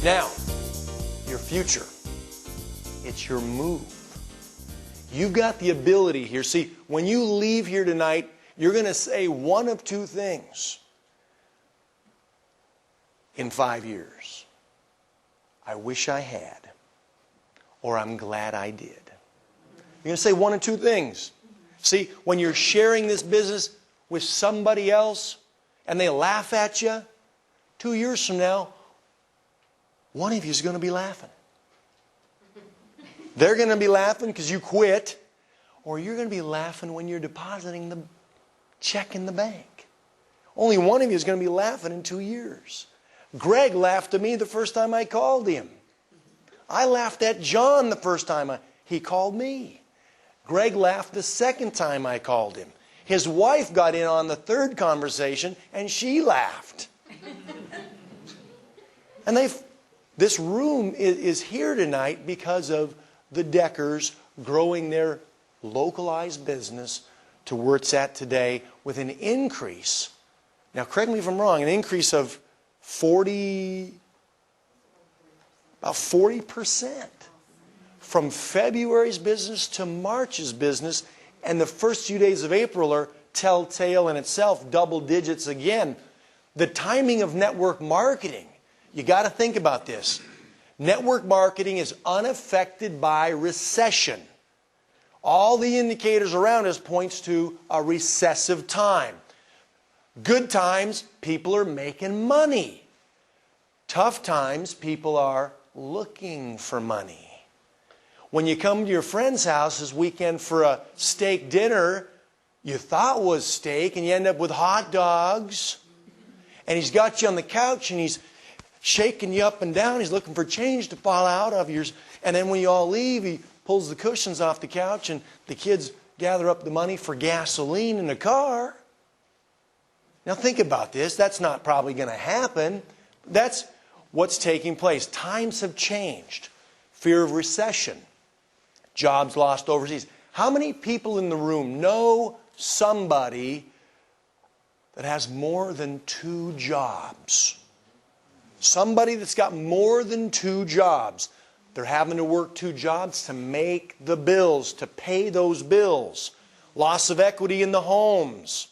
Now, your future. It's your move. You've got the ability here. See, when you leave here tonight, you're going to say one of two things in 5 years. I wish I had, or I'm glad I did. You're going to say one of two things. See, when you're sharing this business with somebody else and they laugh at you, 2 years from now, one of you is going to be laughing. They're going to be laughing because you quit, or you're going to be laughing when you're depositing the check in the bank. Only one of you is going to be laughing in 2 years. Greg laughed at me the first time I called him. I laughed at John the first time he called me. Greg laughed the second time I called him. His wife got in on the third conversation and she laughed. And this room is here tonight because of the Deckers growing their localized business to where it's at today with an increase. Now, correct me if I'm wrong, an increase of about 40% from February's business to March's business, and the first few days of April are telltale in itself, double digits again. The timing of network marketing, you got to think about this. Network marketing is unaffected by recession. All the indicators around us points to a recessive time. Good times, people are making money. Tough times, people are looking for money. When you come to your friend's house this weekend for a steak dinner, you thought was steak and you end up with hot dogs. And he's got you on the couch and he's shaking you up and down. He's looking for change to fall out of yours. And then when you all leave, he pulls the cushions off the couch and the kids gather up the money for gasoline in the car. Now think about this. That's not probably going to happen. That's what's taking place. Times have changed. Fear of recession. Jobs lost overseas. How many people in the room know somebody that has more than 2 jobs? Somebody that's got more than 2 jobs. They're having to work 2 jobs to make the bills, to pay those bills. Loss of equity in the homes.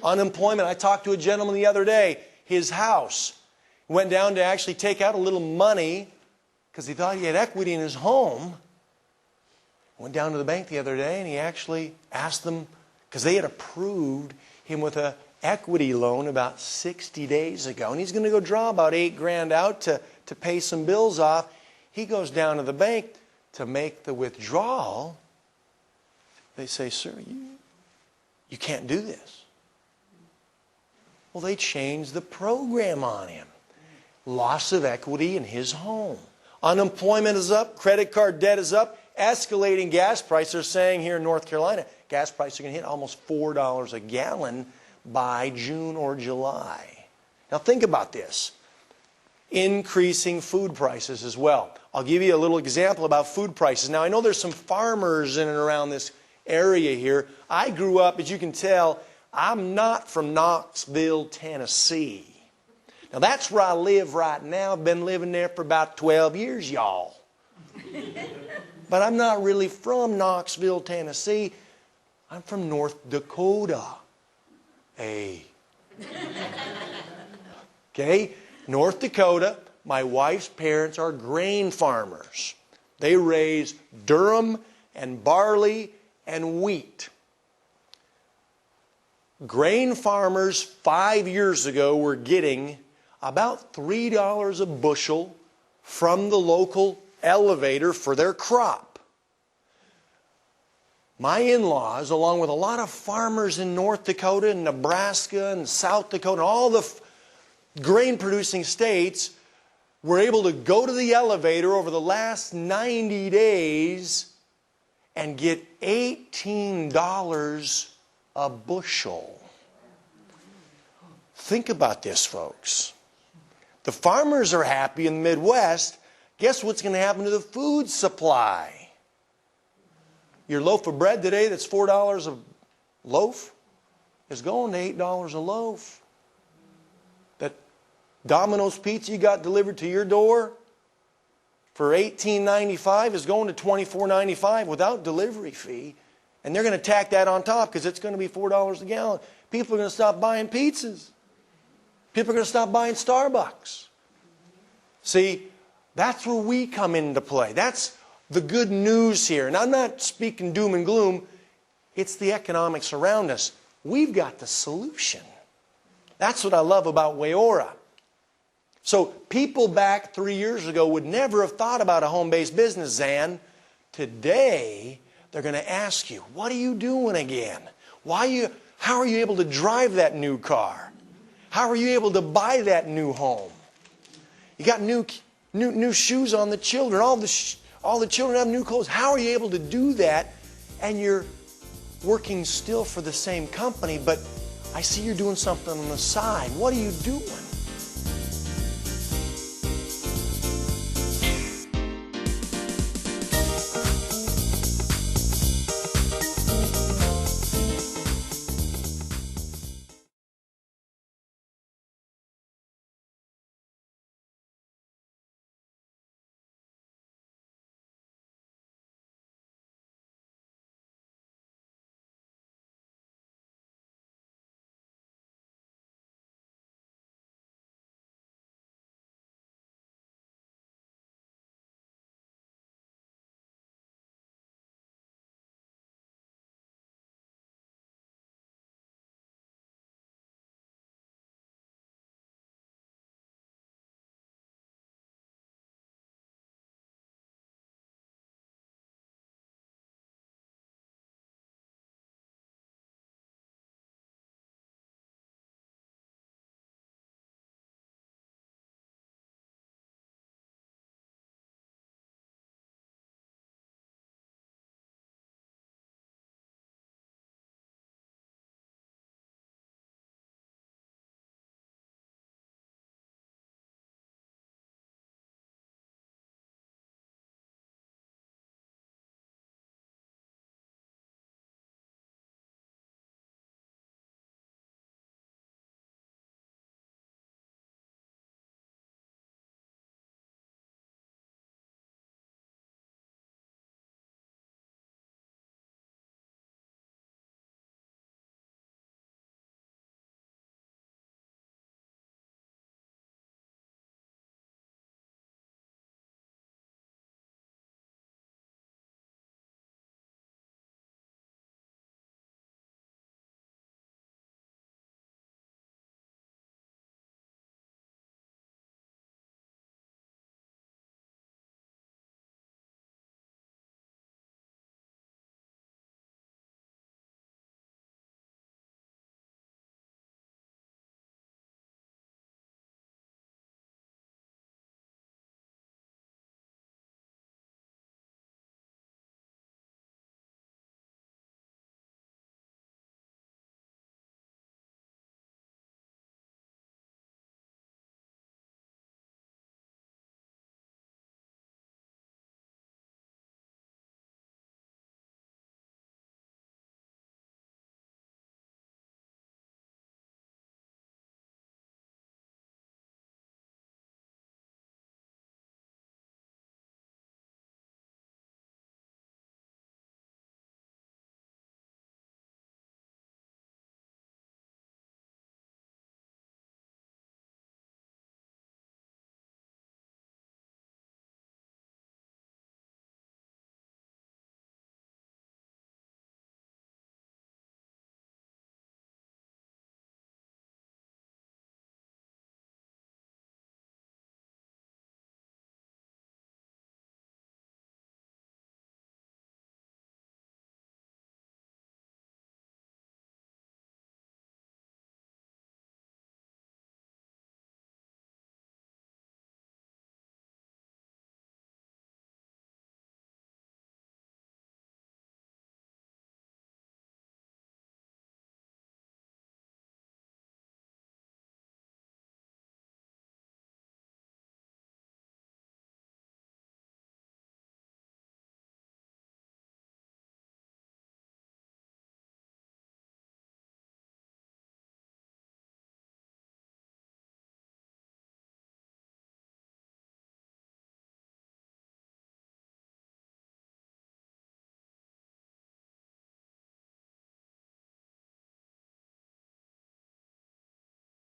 Unemployment. I talked to a gentleman the other day. His house went down to actually take out a little money because he thought he had equity in his home. Went down to the bank the other day and he actually asked them, because they had approved him with an equity loan about 60 days ago. And he's going to go draw about $8,000 out to pay some bills off. He goes down to the bank to make the withdrawal. They say, sir, you can't do this. Well, they changed the program on him. Loss of equity in his home. Unemployment is up. Credit card debt is up. Escalating gas prices. They're saying here in North Carolina, gas prices are going to hit almost $4 a gallon by June or July. Now think about this. Increasing food prices as well. I'll give you a little example about food prices. Now I know there's some farmers in and around this area here. I grew up, as you can tell, I'm not from Knoxville, Tennessee. Now that's where I live right now. I've been living there for about 12 years, y'all. But I'm not really from Knoxville, Tennessee. I'm from North Dakota. Okay, North Dakota, my wife's parents are grain farmers. They raise durum and barley and wheat. Grain farmers 5 years ago were getting about $3 a bushel from the local elevator for their crop. My in-laws, along with a lot of farmers in North Dakota and Nebraska and South Dakota, and all the grain-producing states, were able to go to the elevator over the last 90 days and get $18 a bushel. Think about this, folks. The farmers are happy in the Midwest. Guess what's going to happen to the food supply? Your loaf of bread today that's $4 a loaf is going to $8 a loaf. That Domino's pizza you got delivered to your door, for $18.95 is going to $24.95 without delivery fee. And they're going to tack that on top because it's going to be $4 a gallon. People are going to stop buying pizzas. People are going to stop buying Starbucks. See, that's where we come into play. That's the good news here. And I'm not speaking doom and gloom. It's the economics around us. We've got the solution. That's what I love about Waiora. So people back 3 years ago would never have thought about a home-based business, Zan. Today, they're going to ask you, what are you doing again? How are you able to drive that new car? How are you able to buy that new home? You got new shoes on the children. All the children have new clothes. How are you able to do that? And you're working still for the same company, but I see you're doing something on the side. What are you doing?